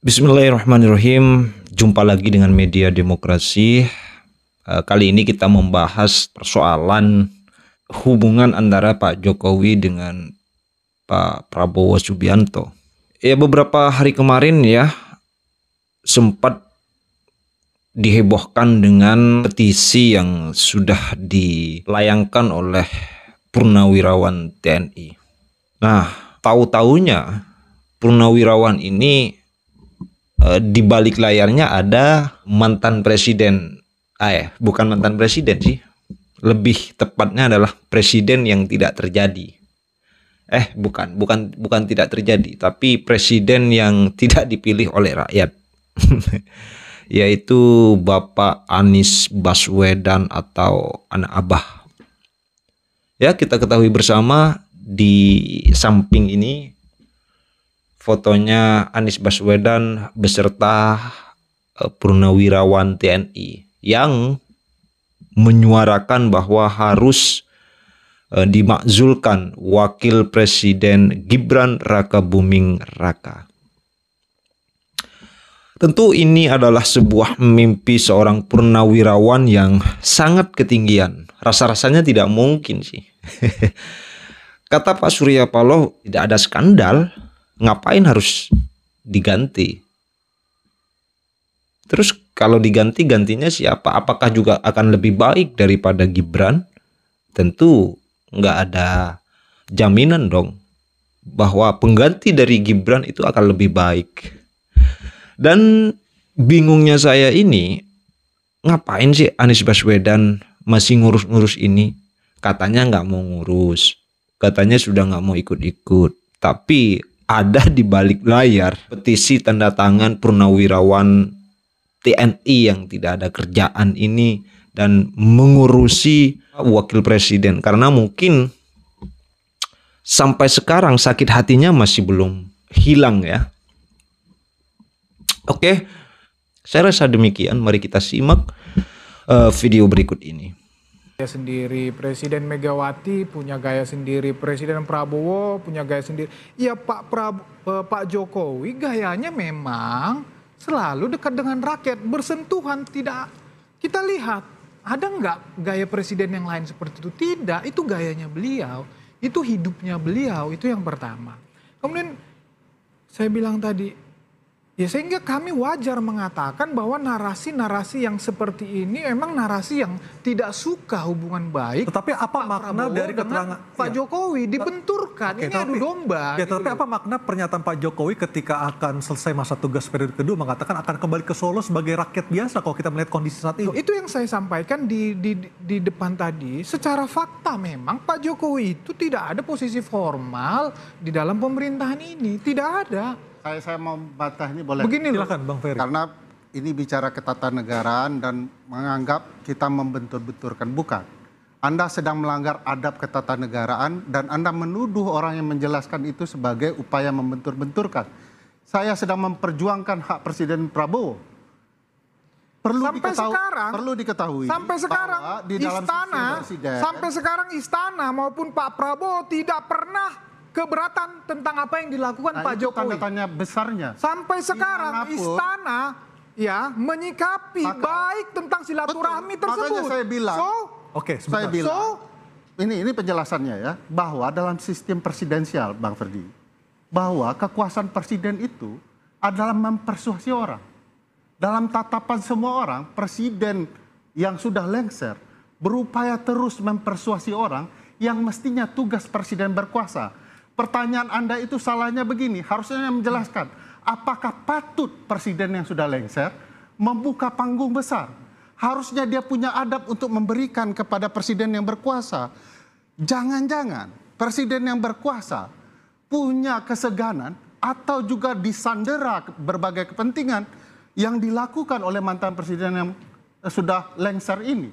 Bismillahirrahmanirrahim. Jumpa lagi dengan Media Demokrasi. Kali ini kita membahas persoalan hubungan antara Pak Jokowi dengan Pak Prabowo Subianto. Ya, beberapa hari kemarin ya sempat dihebohkan dengan petisi yang sudah dilayangkan oleh purnawirawan TNI. Nah, tahu-taunya purnawirawan ini di balik layarnya ada mantan presiden, bukan mantan presiden sih, lebih tepatnya adalah presiden yang tidak terjadi. Bukan tidak terjadi, tapi presiden yang tidak dipilih oleh rakyat, yaitu Bapak Anies Baswedan atau anak Abah. Ya, kita ketahui bersama di samping ini fotonya Anies Baswedan beserta purnawirawan TNI yang menyuarakan bahwa harus dimakzulkan Wakil Presiden Gibran Rakabuming Raka. Tentu ini adalah sebuah mimpi seorang purnawirawan yang sangat ketinggian. Rasa-rasanya tidak mungkin sih. Kata Pak Surya Paloh, tidak ada skandal. Ngapain harus diganti? Terus kalau diganti, gantinya siapa? Apakah juga akan lebih baik daripada Gibran? Tentu nggak ada jaminan dong bahwa pengganti dari Gibran itu akan lebih baik. Dan bingungnya saya ini, ngapain sih Anies Baswedan masih ngurus-ngurus ini? Katanya nggak mau ngurus, katanya sudah nggak mau ikut-ikut, tapi ada di balik layar petisi tanda tangan purnawirawan TNI yang tidak ada kerjaan ini dan mengurusi wakil presiden, karena mungkin sampai sekarang sakit hatinya masih belum hilang ya. Oke, saya rasa demikian. Mari kita simak video berikut ini. Sendiri, Presiden Megawati punya gaya sendiri, Presiden Prabowo punya gaya sendiri. Ya Pak Jokowi gayanya memang selalu dekat dengan rakyat, bersentuhan. Tidak, kita lihat ada nggak gaya presiden yang lain seperti itu? Tidak, itu gayanya beliau, itu hidupnya beliau, itu yang pertama. Kemudian saya bilang tadi, ya sehingga kami wajar mengatakan bahwa narasi-narasi yang seperti ini memang narasi yang tidak suka hubungan baik. Tetapi apa Pak makna Prabowo dari keterangan Pak Jokowi dibenturkan? Ini adu domba. Ya, gitu tetapi apa makna pernyataan Pak Jokowi ketika akan selesai masa tugas periode kedua mengatakan akan kembali ke Solo sebagai rakyat biasa kalau kita melihat kondisi saat ini? Itu yang saya sampaikan di depan tadi. Secara fakta memang Pak Jokowi itu tidak ada posisi formal di dalam pemerintahan ini. Tidak ada. Saya mau bantah ini boleh? Begini loh. Silakan Bang Ferry. Karena ini bicara ketatanegaraan dan menganggap kita membentur-benturkan. Bukan. Anda sedang melanggar adab ketatanegaraan dan Anda menuduh orang yang menjelaskan itu sebagai upaya membentur-benturkan. Saya sedang memperjuangkan hak Presiden Prabowo. Perlu diketahui sampai sekarang di dalam sampai sekarang istana maupun Pak Prabowo tidak pernah keberatan tentang apa yang dilakukan Pak Jokowi. Tanda tanya besarnya. Sampai sekarang istana ya menyikapi baik tentang silaturahmi tersebut. Makanya saya bilang, ini penjelasannya ya, bahwa dalam sistem presidensial, Bang Ferdi, bahwa kekuasaan presiden itu adalah mempersuasi orang. Dalam tatapan semua orang, presiden yang sudah lengser berupaya terus mempersuasi orang yang mestinya tugas presiden berkuasa. Pertanyaan Anda itu salahnya begini, harusnya menjelaskan apakah patut presiden yang sudah lengser membuka panggung besar. Harusnya dia punya adab untuk memberikan kepada presiden yang berkuasa. Jangan-jangan presiden yang berkuasa punya keseganan atau juga disandera berbagai kepentingan yang dilakukan oleh mantan presiden yang sudah lengser ini.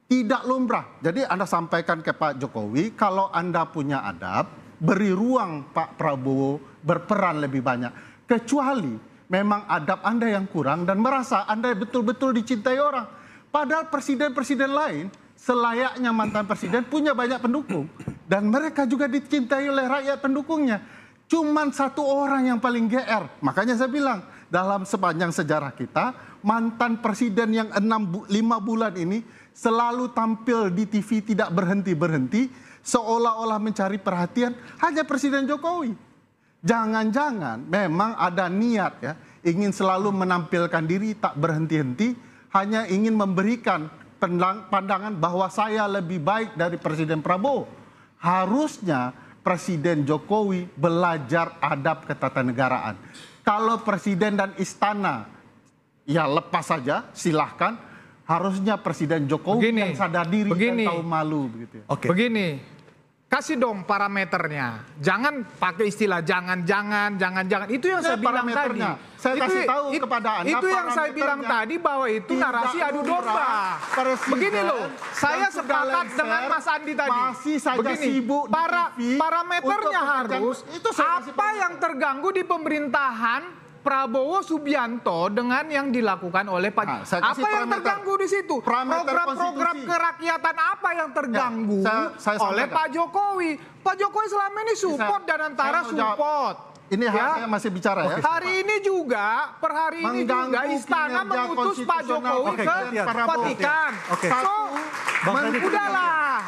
Tidak lumrah. Jadi Anda sampaikan ke Pak Jokowi, kalau Anda punya adab, beri ruang Pak Prabowo berperan lebih banyak. Kecuali memang adab Anda yang kurang dan merasa Anda betul-betul dicintai orang. Padahal presiden-presiden lain selayaknya mantan presiden punya banyak pendukung. Dan mereka juga dicintai oleh rakyat pendukungnya. Cuman satu orang yang paling GR. Makanya saya bilang, dalam sepanjang sejarah kita, mantan presiden yang 5 bulan ini selalu tampil di TV tidak berhenti-berhenti, seolah-olah mencari perhatian hanya Presiden Jokowi. Jangan-jangan memang ada niat ya, ingin selalu menampilkan diri tak berhenti-henti, hanya ingin memberikan pandangan bahwa saya lebih baik dari Presiden Prabowo. Harusnya Presiden Jokowi belajar adab ketatanegaraan. Kalau presiden dan istana ya lepas saja, silahkan. Harusnya Presiden Jokowi yang sadar diri dan tahu malu begitu. Begini, kasih dong parameternya. Jangan pakai istilah jangan. Itu yang saya bilang tadi. Saya kasih tahu kepada Anda. Itu yang saya bilang tadi bahwa itu narasi adu domba. Begini loh, saya sepakat dengan Mas Andi tadi. Masih saja begini, sibuk parameternya harus apa yang terganggu di pemerintahan Prabowo Subianto dengan yang dilakukan oleh Pak apa yang terganggu di situ? Program-program kerakyatan apa yang terganggu oleh Pak Jokowi? Pak Jokowi selama ini support dan antara support. Ini saya masih bicara ya. Hari ini juga, per hari ini juga istana mengutus Pak Jokowi ke Vatikan. So, udahlah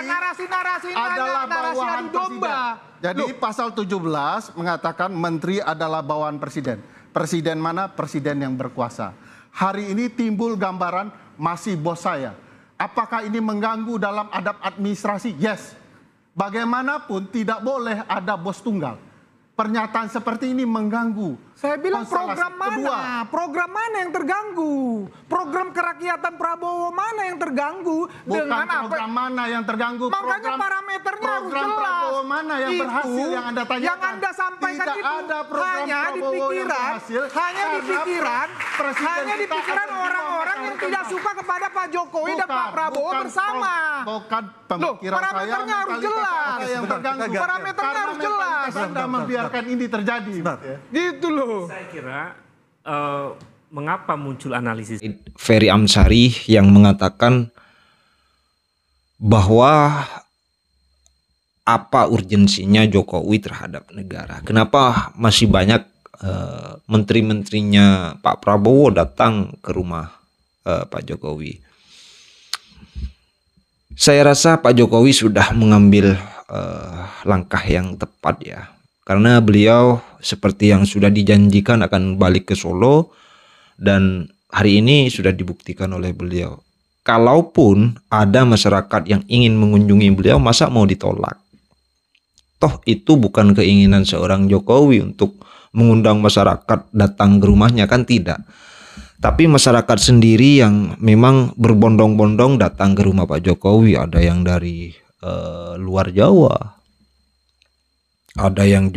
narasi adu domba. Jadi pasal 17 mengatakan menteri adalah bawahan presiden. Presiden mana? Presiden yang berkuasa. Hari ini timbul gambaran masih bos saya. Apakah ini mengganggu dalam adab administrasi? Yes. Bagaimanapun tidak boleh ada bos tunggal. Pernyataan seperti ini mengganggu. Saya bilang program mana? Program mana yang terganggu? Program kerakyatan Prabowo mana yang terganggu? Bukan program mana yang terganggu? Makanya parameternya harus jelas. Program Prabowo mana yang berhasil yang Anda tanyakan? Yang Anda sampaikan tidak itu ada program hanya di pikiran, hanya di pikiran orang-orang yang tidak suka kepada Pak Jokowi dan Pak Prabowo bersama. Bukan pemikiran saya. Parameternya harus jelas. Parameternya harus jelas. Anda membiarkan ini terjadi. Gitu loh. Saya kira mengapa muncul analisis Ferry Amsari yang mengatakan bahwa apa urgensinya Jokowi terhadap negara? Kenapa masih banyak menteri-menterinya Pak Prabowo datang ke rumah Pak Jokowi? Saya rasa Pak Jokowi sudah mengambil langkah yang tepat ya. Karena beliau seperti yang sudah dijanjikan akan balik ke Solo dan hari ini sudah dibuktikan oleh beliau. Kalaupun ada masyarakat yang ingin mengunjungi beliau, masa mau ditolak? Toh itu bukan keinginan seorang Jokowi untuk mengundang masyarakat datang ke rumahnya, kan tidak. Tapi masyarakat sendiri yang memang berbondong-bondong datang ke rumah Pak Jokowi. Ada yang dari luar Jawa. Ada yang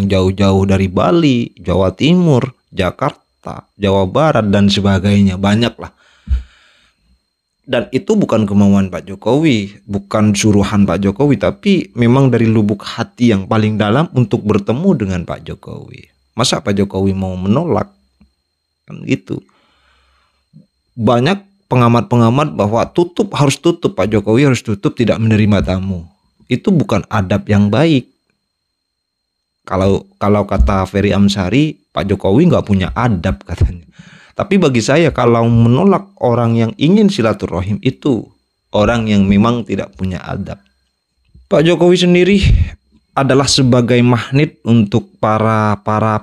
jauh-jauh dari Bali, Jawa Timur, Jakarta, Jawa Barat dan sebagainya, banyak lah. Dan itu bukan kemauan Pak Jokowi, bukan suruhan Pak Jokowi, tapi memang dari lubuk hati yang paling dalam untuk bertemu dengan Pak Jokowi. Masa Pak Jokowi mau menolak? Kan gitu. Banyak pengamat-pengamat bahwa harus tutup, Pak Jokowi harus tutup, tidak menerima tamu. Itu bukan adab yang baik. Kalau kata Ferry Amsari, Pak Jokowi nggak punya adab katanya. Tapi bagi saya kalau menolak orang yang ingin silaturahim itu orang yang memang tidak punya adab. Pak Jokowi sendiri adalah sebagai magnet untuk para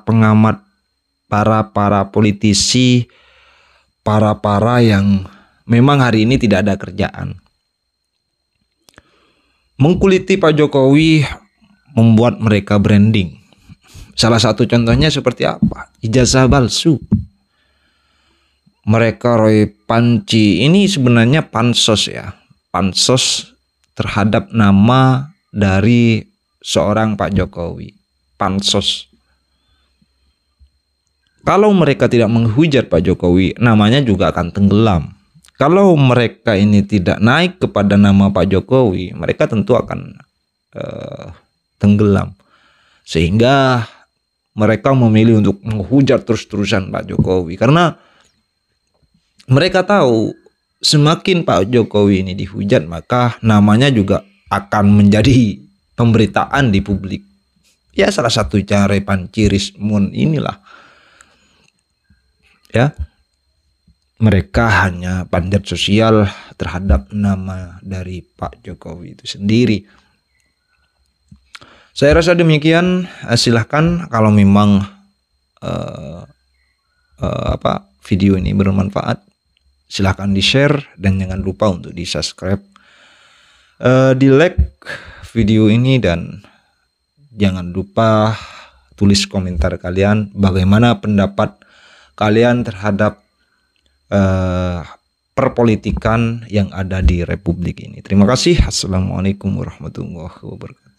pengamat, para politisi, para yang memang hari ini tidak ada kerjaan. Mengkuliti Pak Jokowi membuat mereka branding. Salah satu contohnya seperti apa? Ijazah palsu. Mereka Roy Panci ini sebenarnya pansos ya. Pansos terhadap nama dari seorang Pak Jokowi. Pansos. Kalau mereka tidak menghujat Pak Jokowi, namanya juga akan tenggelam. Kalau mereka ini tidak naik kepada nama Pak Jokowi, mereka tentu akan tenggelam. Sehingga mereka memilih untuk menghujat terus-terusan Pak Jokowi. Karena mereka tahu semakin Pak Jokowi ini dihujat, maka namanya juga akan menjadi pemberitaan di publik. Ya salah satu cara Pancirismun inilah ya, mereka hanya panjat sosial terhadap nama dari Pak Jokowi itu sendiri. Saya rasa demikian. Silahkan kalau memang video ini bermanfaat, silahkan di-share dan jangan lupa untuk di-subscribe, di-like video ini, dan jangan lupa tulis komentar kalian bagaimana pendapat kalian terhadap perpolitikan yang ada di Republik ini. Terima kasih. Assalamualaikum warahmatullahi wabarakatuh.